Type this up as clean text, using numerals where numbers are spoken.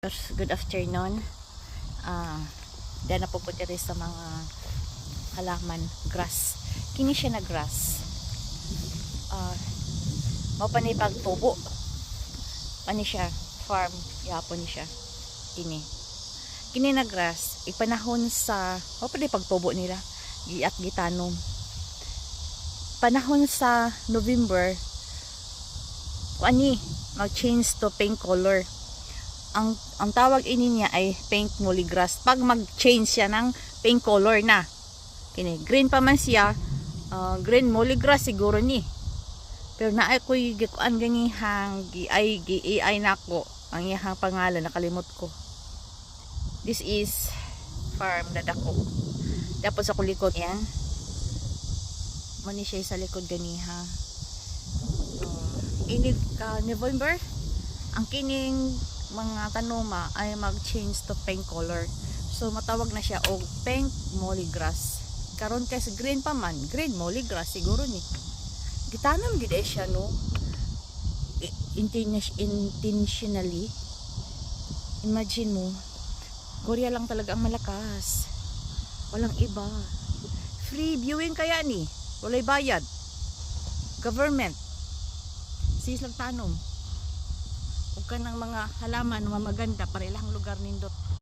Good afternoon. Dahil napupunta rin sa mga halaman, grass. Kini siya na grass. Mapani pagtubo. Pani siya, farm, yapon siya. Kini na grass, ipanahon sa, mapani pagtubo nila, giat gitanom. Panahon sa November, mag-change to pink color. Ang tawag ini niya ay pink mollygrass. Pag mag-change siya ng pink color na, kini green pa man siya, green mollygrass siguro ni. Pero na ako'y gikuan ganihang gi-AI nako ang iyang pangalan, nakalimot ko. This is farm na dako. Tapos sa kulikot yan, mani siya sa likod ganiha. Ini ka November, ang kining mga tanoma ay mag-change to pink color. So matawag na siya og pink mollygrass. Karon kay sa green pa man, green mollygrass siguro ni. Gitanam gid siya no. Intentionally. Imagine mo, Korea lang talaga ang malakas. Walang iba. Free viewing kaya ni. Walay bayad. Government. Sis lang tanom. Huwag ka ng mga halaman, mga maganda para ilang lugar nindot.